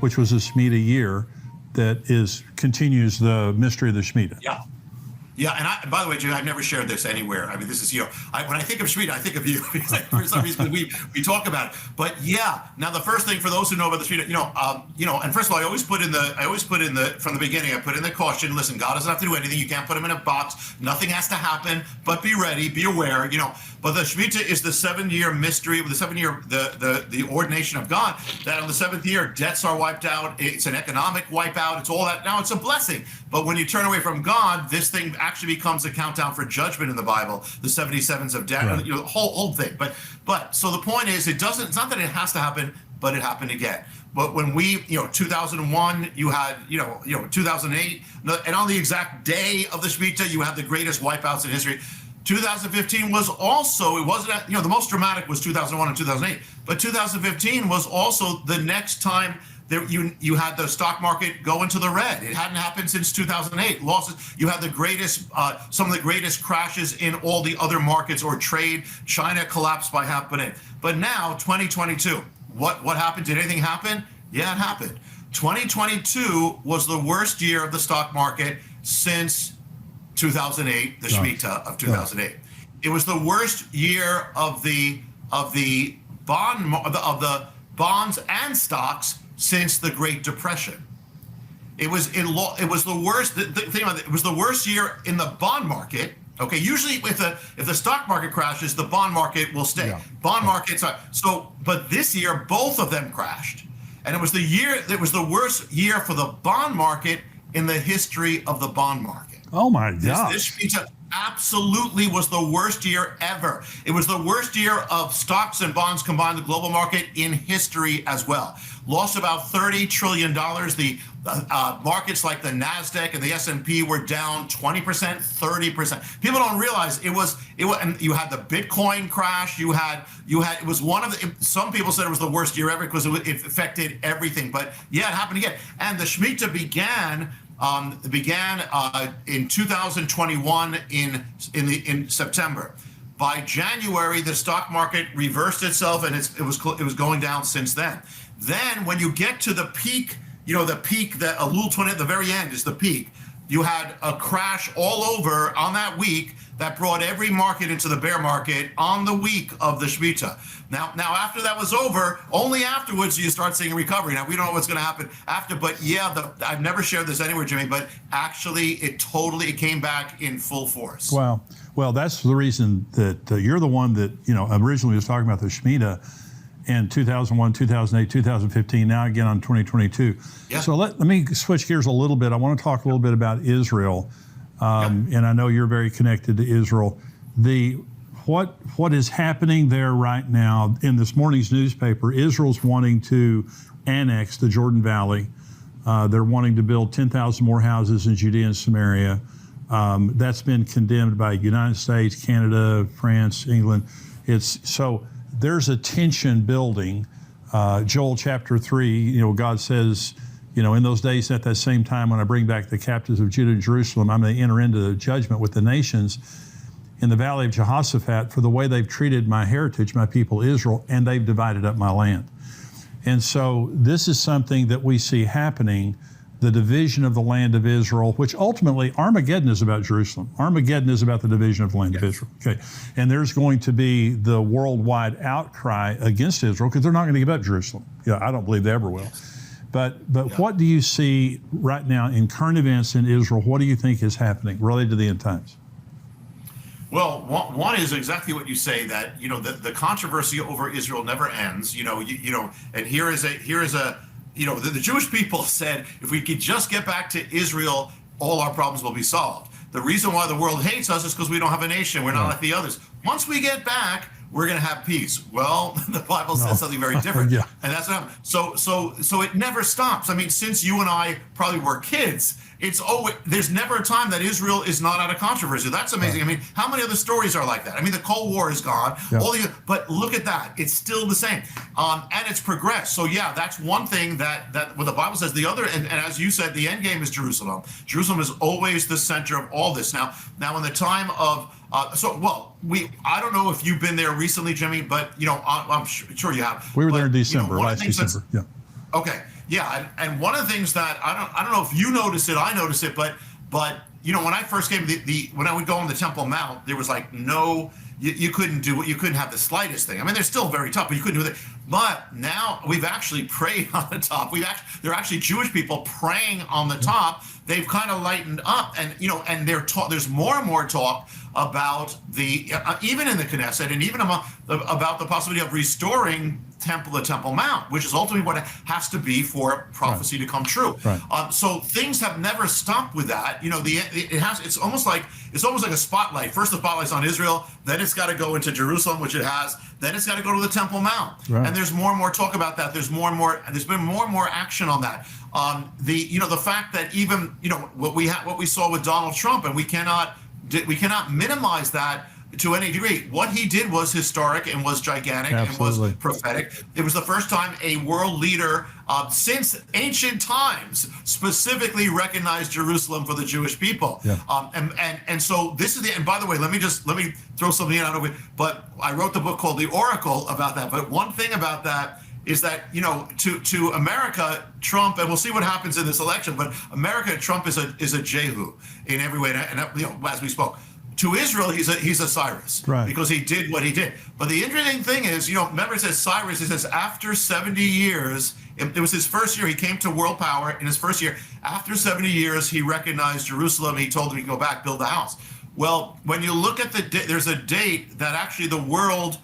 which was a Shemitah year that continues the mystery of the Shemitah. Yeah. Yeah, and by the way, Jim, I've never shared this anywhere. I mean, this is, when I think of Shemitah, I think of you. For some reason, we talk about it. But yeah, now the first thing for those who know about the Shemitah, and first of all, I always put in from the beginning, I put in the caution. Listen, God doesn't have to do anything. You can't put him in a box. Nothing has to happen. But be ready, be aware. But the Shemitah is the 7-year mystery, the 7-year the ordination of God. That on the 7th year, debts are wiped out. It's an economic wipeout. It's all that. Now it's a blessing. But when you turn away from God, this thing actually becomes a countdown for judgment in the Bible, the 77s of debt, right. The whole thing. But so the point is, it's not that it has to happen, but it happened again. But when 2001, you had, 2008, and on the exact day of the Shemitah, you had the greatest wipeouts in history. 2015 was also, it wasn't, the most dramatic was 2001 and 2008, but 2015 was also the next time that you had the stock market go into the red. It hadn't happened since 2008. Losses. You had the greatest, some of the greatest crashes in all the other markets or trade. China collapsed by half a minute. But now, 2022, what happened? Did anything happen? Yeah, it happened. 2022 was the worst year of the stock market since 2008, the Shemitah of 2008. It was the worst year of the bonds and stocks since the Great Depression. It was the worst. The thing about it was the worst year in the bond market. Okay, usually if the stock market crashes, the bond market will stay. Yeah. Bond markets are but this year both of them crashed, and it was the worst year for the bond market in the history of the bond market. Oh my God! This Shemitah absolutely was the worst year ever. It was the worst year of stocks and bonds combined, the global market in history as well. Lost about $30 trillion. The markets like the NASDAQ and the S&P were down 20%, 30%. People don't realize it was, and you had the Bitcoin crash. It was one of the, some people said it was the worst year ever because it affected everything. But yeah, it happened again. And the Shemitah began in 2021 in September. By January, the stock market reversed itself, and it was going down since then. Then, when you get to the peak, that Elul 20 at the very end is the peak. You had a crash all over on that week that brought every market into the bear market on the week of the Shemitah. Now after that was over, only afterwards do you start seeing a recovery. Now we don't know what's going to happen after, but yeah, I've never shared this anywhere, Jimmy, but actually it came back in full force. Wow. Well, that's the reason that you're the one that, originally was talking about the Shemitah in 2001, 2008, 2015, now again on 2022. Yeah. So let me switch gears a little bit. I want to talk a little bit about Israel. And I know you're very connected to Israel. What is happening there right now in this morning's newspaper, Israel's wanting to annex the Jordan Valley. They're wanting to build 10,000 more houses in Judea and Samaria. That's been condemned by the United States, Canada, France, England. So there's a tension building. Joel chapter 3, God says, in those days at that same time when I bring back the captives of Judah and Jerusalem, I'm going to enter into the judgment with the nations in the valley of Jehoshaphat for the way they've treated my heritage, my people Israel, and they've divided up my land. And so this is something that we see happening, the division of the land of Israel, which ultimately Armageddon is about Jerusalem. Armageddon is about the division of the land of Israel. Okay, and there's going to be the worldwide outcry against Israel because they're not going to give up Jerusalem. I don't believe they ever will. But what do you see right now in current events in Israel? What do you think is happening related to the end times? Well, one is exactly what you say, that the controversy over Israel never ends. And here is a the Jewish people said, if we could just get back to Israel, all our problems will be solved. The reason why the world hates us is because we don't have a nation. We're not like the others. Once we get back, we're going to have peace. Well, the Bible says something very different. And that's what happened. So it never stops. I mean, since you and I probably were kids, there's never a time that Israel is not out of controversy. That's amazing. I mean, how many other stories are like that? I mean, the Cold War is gone. But look at that. It's still the same. And it's progressed. So yeah, that's one thing that what the Bible says. The other, and as you said, the end game is Jerusalem. Jerusalem is always the center of all this. Now in the time of, I don't know if you've been there recently, Jimmy, but I'm sure you have. We were there in December, last December. Yeah. Okay. Yeah, and one of the things that I don't know if you notice it, I notice it, but when I first came, when I would go on the Temple Mount, there was like no, you couldn't do it, you couldn't have the slightest thing. I mean, they're still very tough, but you couldn't do it. But now we've actually prayed on the top. There are actually Jewish people praying on the top. They've kind of lightened up, and and there's more and more talk about even in the Knesset, and even about the possibility of restoring the Temple Mount, which is ultimately what it has to be for prophecy to come true. Right. So things have never stopped with that. It's almost like a spotlight. First the spotlight's on Israel, then it's got to go into Jerusalem, which it has, then it's got to go to the Temple Mount. Right. And there's more and more talk about that. There's been more and more action on that. The fact that even what we saw with Donald Trump, and we cannot minimize that to any degree. What he did was historic and was gigantic. Absolutely. And was prophetic. It was the first time a world leader since ancient times specifically recognized Jerusalem for the Jewish people. Yeah. And so this is and by the way, let me throw something in out of it. But I wrote the book called The Oracle about that. But one thing about that is that to America, Trump, and we'll see what happens in this election, but America, Trump is a Jehu in every way, and as we spoke. To Israel, he's a Cyrus, right, because he did what he did. But the interesting thing is, remember it says Cyrus, it says after 70 years, it was his first year, he came to world power in his first year. After 70 years, he recognized Jerusalem. He told him he could go back, build a house. Well, when you look at there's a date that actually the world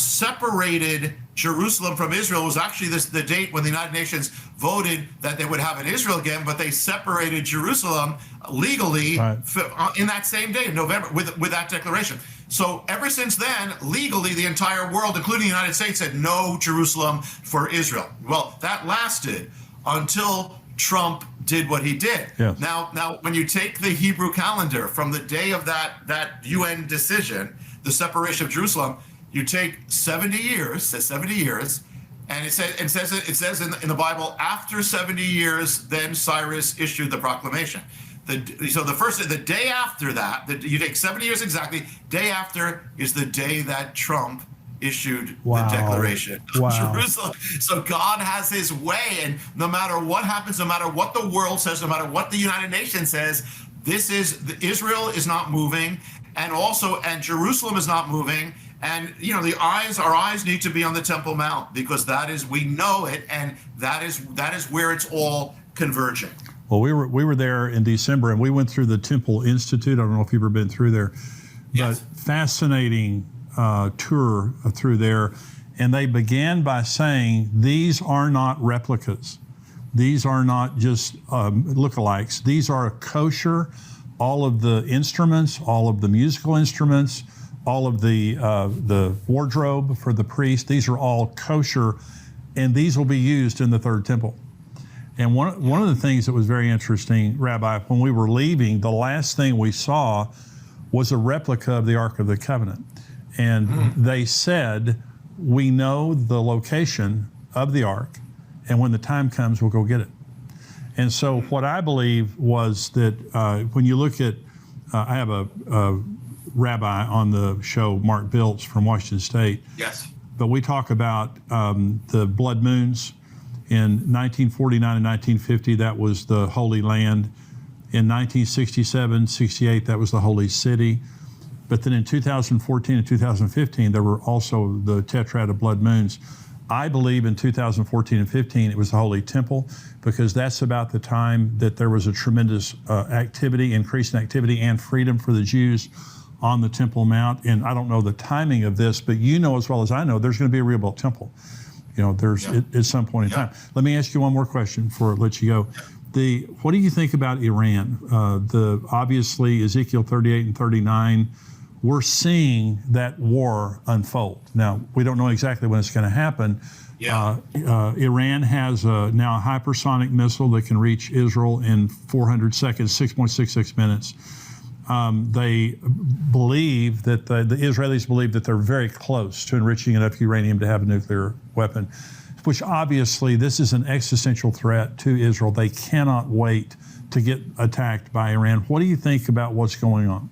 separated Jerusalem from Israel. Was actually the date when the United Nations voted that they would have an Israel again, but they separated Jerusalem legally in that same day in November with that declaration. So ever since then, legally, the entire world, including the United States, said no Jerusalem for Israel. Well, that lasted until Trump did what he did. Yes. Now, when you take the Hebrew calendar from the day of that UN decision, the separation of Jerusalem, you take 70 years, says 70 years, and it says in the Bible, after 70 years, then Cyrus issued the proclamation. So the day after that, you take 70 years exactly, day after is the day that Trump issued the declaration of Jerusalem. So God has his way, and no matter what happens, no matter what the world says, no matter what the United Nations says, Israel is not moving, and Jerusalem is not moving. And our eyes need to be on the Temple Mount, because we know it, and that is where it's all converging. Well, we were there in December, and we went through the Temple Institute. I don't know if you've ever been through there, yes. But fascinating tour through there. And they began by saying, these are not replicas. These are not just lookalikes. These are kosher. All of the instruments, all of the musical instruments, all of the wardrobe for the priest, these are all kosher, and these will be used in the third temple. And one of the things that was very interesting, Rabbi, when we were leaving, the last thing we saw was a replica of the Ark of the Covenant. And they said, we know the location of the Ark, and when the time comes, we'll go get it. And so what I believe was that when you look at, I have a rabbi on the show, Mark Biltz from Washington State. Yes. But we talk about the blood moons. In 1949 and 1950, that was the Holy Land. In 1967, 68, that was the Holy City. But then in 2014 and 2015, there were also the tetrad of blood moons. I believe in 2014 and 15, it was the Holy Temple, because that's about the time that there was a tremendous increase in activity and freedom for the Jews on the Temple Mount. And I don't know the timing of this, but as well as I know, there's going to be a rebuilt temple. At some point in time. Let me ask you one more question before I let you go. What do you think about Iran? Obviously Ezekiel 38 and 39, we're seeing that war unfold. Now, we don't know exactly when it's going to happen. Yeah. Iran has now a hypersonic missile that can reach Israel in 400 seconds, 6.66 minutes. They believe that the Israelis believe that they're very close to enriching enough uranium to have a nuclear weapon, which obviously this is an existential threat to Israel. They cannot wait to get attacked by Iran. What do you think about what's going on?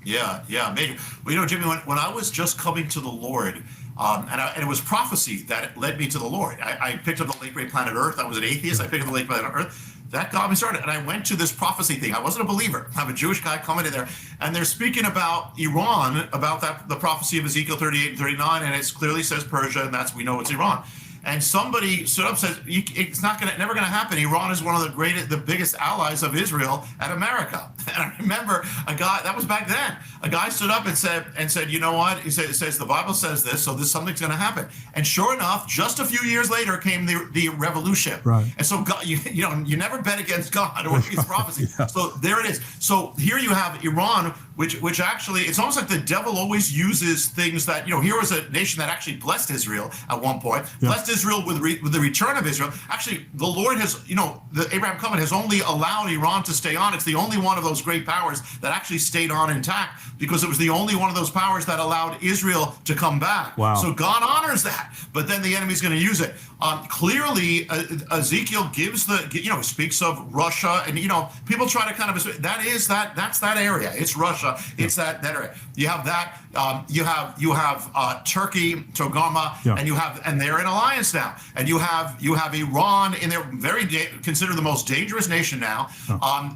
Yeah, maybe. Well, Jimmy, when I was just coming to the Lord, And it was prophecy that led me to the Lord. I picked up the late great planet Earth. I was an atheist. I picked up the late planet Earth. That got me started. And I went to this prophecy thing. I wasn't a believer. I'm a Jewish guy coming in there. And they're speaking about Iran, about the prophecy of Ezekiel 38 and 39. And it clearly says Persia, and we know it's Iran. And somebody stood up and said, it's never going to happen. Iran is one of the biggest allies of Israel and America. And I remember a guy, that was back then, a guy stood up and said, you know what? He said, it says the Bible says this, so something's going to happen. And sure enough, just a few years later came the revolution. Right. And so God, you never bet against God or against prophecy. Yeah. So there it is. So here you have Iran, which actually, it's almost like the devil always uses things that, here was a nation that actually blessed Israel at one point, blessed Israel with the return of Israel. Actually, the Lord has, the Abraham covenant has only allowed Iran to stay on. It's the only one of those great powers that actually stayed on intact, because it was the only one of those powers that allowed Israel to come back. Wow. So God honors that, but then the enemy's going to use it. Clearly, Ezekiel gives speaks of Russia, and people try to kind of that's that area. It's Russia. It's that area. You have that. You have Turkey, Togarmah, and they're in alliance now. And you have Iran, and they're considered the most dangerous nation now.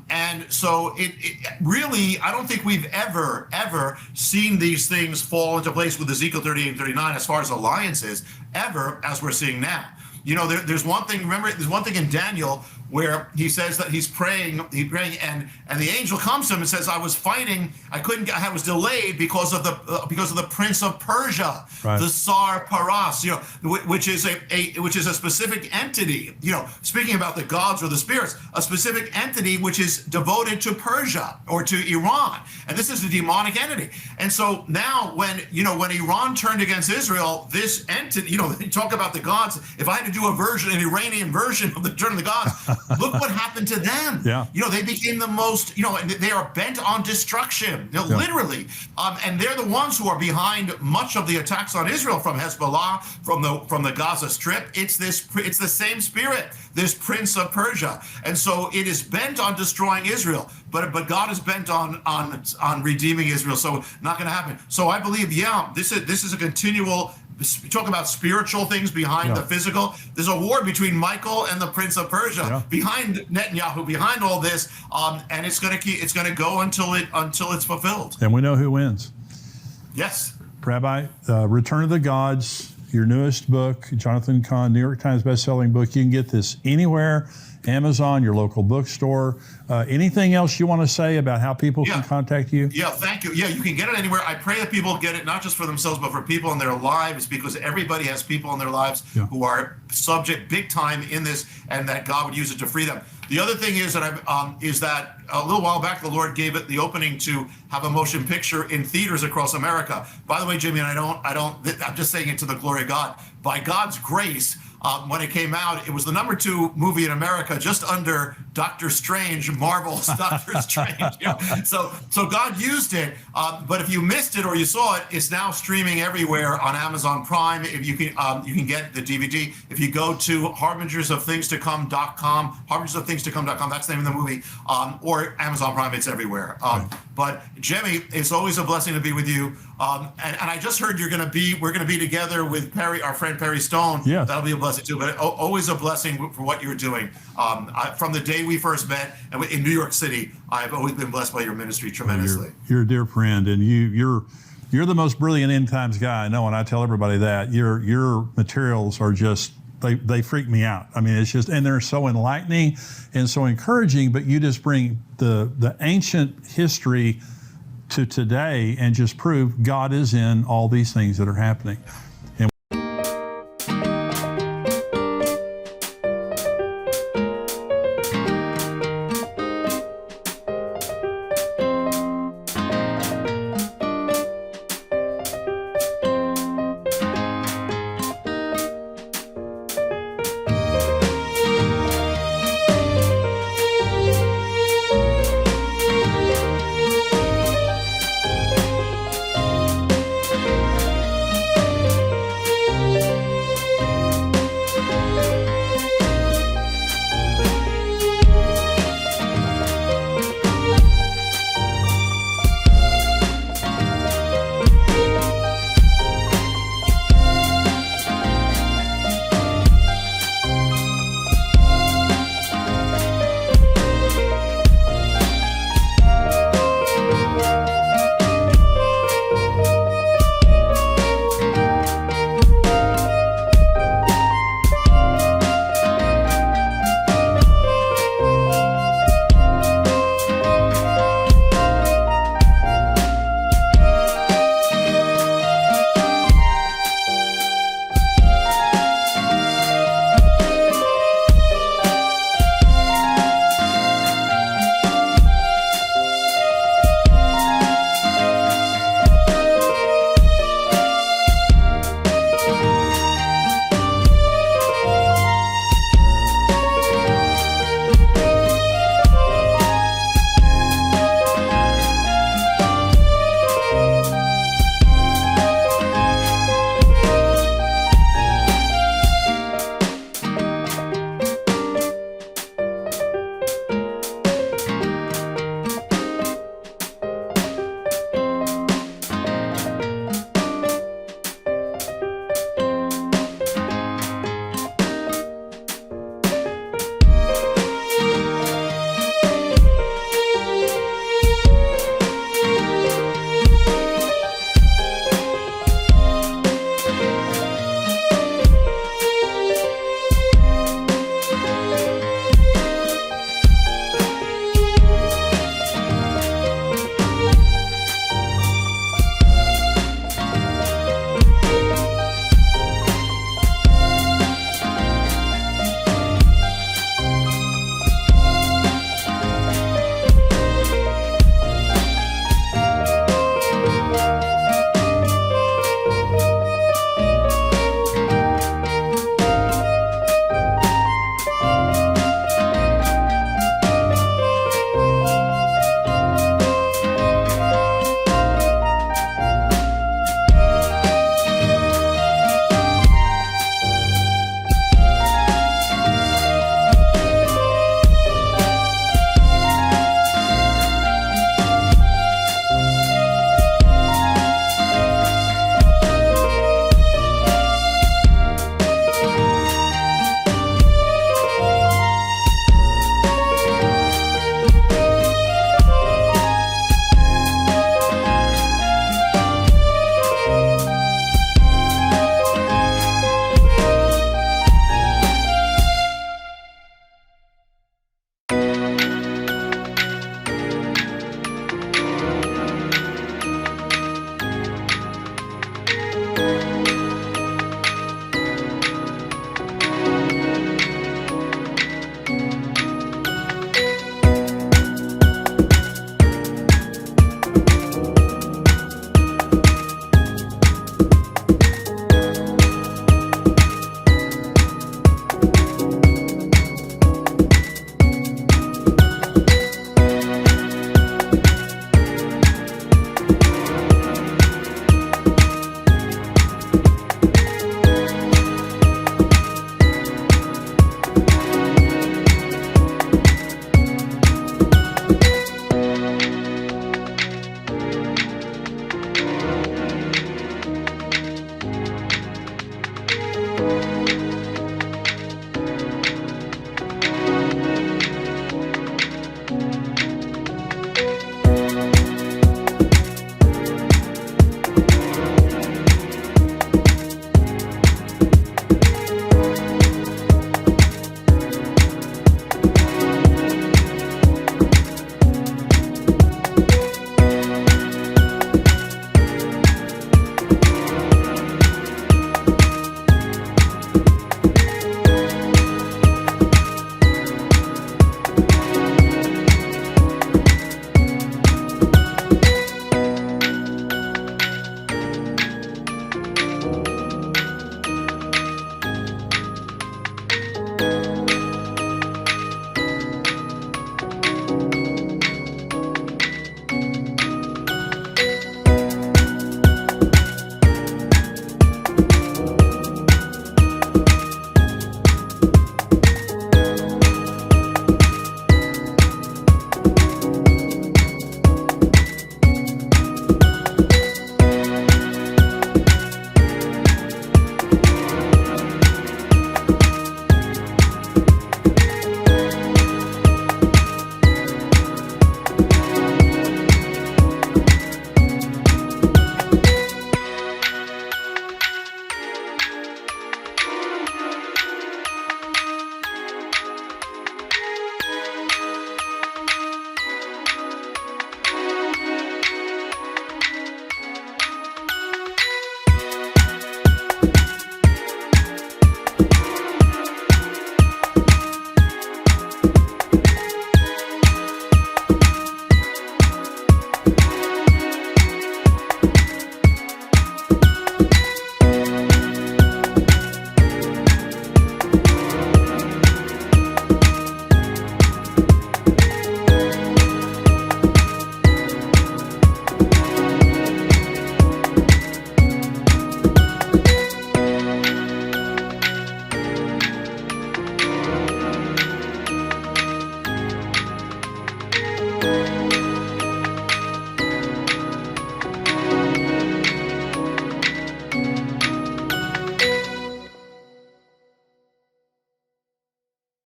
And so it really, I don't think we've ever seen these things fall into place with Ezekiel 38 and 39 as far as alliances ever as we're seeing now. There's one thing. Remember, there's one thing in Daniel where he says that he's praying, and the angel comes to him and says, "I was fighting. I was delayed because of the prince of Persia, right. The Tsar Paras, which is a specific entity. Speaking about the gods or the spirits, a specific entity which is devoted to Persia or to Iran, and this is a demonic entity. And so now, when Iran turned against Israel, this entity, they talk about the gods. If I had to do an Iranian version of the Turn of the Gods." Look what happened to them. Yeah. They became the most, and they are bent on destruction, literally. And they're the ones who are behind much of the attacks on Israel from Hezbollah, from the Gaza Strip. It's the same spirit, this prince of Persia. And so it is bent on destroying Israel, but God is bent on redeeming Israel. So not going to happen. So I believe, this is a continual. You talk about spiritual things behind the physical. There's a war between Michael and the Prince of Persia behind Netanyahu, behind all this, and it's going to go until it's fulfilled. And we know who wins. Yes, Rabbi, Return of the Gods, your newest book, Jonathan Cahn, New York Times bestselling book. You can get this anywhere. Amazon, your local bookstore. Anything else you want to say about how people can contact you? Yeah, thank you. Yeah, you can get it anywhere. I pray that people get it not just for themselves, but for people in their lives, because everybody has people in their lives who are subject big time in this, and that God would use it to free them. The other thing is that a little while back, the Lord gave it the opening to have a motion picture in theaters across America. By the way, Jimmy, and I'm just saying it to the glory of God. By God's grace, when it came out, it was the number 2 movie in America, just under Doctor Strange, Marvel's Doctor Strange. So God used it. But if you missed it or you saw it, it's now streaming everywhere on Amazon Prime. If you can get the DVD. If you go to harbinger-of-things-to-come.com, harbinger-of-things-to-come.com, that's the name of the movie, or Amazon Prime, it's everywhere. But Jimmy, it's always a blessing to be with you. And I just heard we're going to be together with Perry, our friend Perry Stone. Yes. That'll be a blessing too. But always a blessing for what you're doing. From the day we first met in New York City, I've always been blessed by your ministry tremendously. You're a dear friend, and you're the most brilliant end times guy I know, and I tell everybody that. Your materials are just they freak me out. I mean, it's just, and they're so enlightening and so encouraging. But you just bring the ancient history to today and just prove God is in all these things that are happening.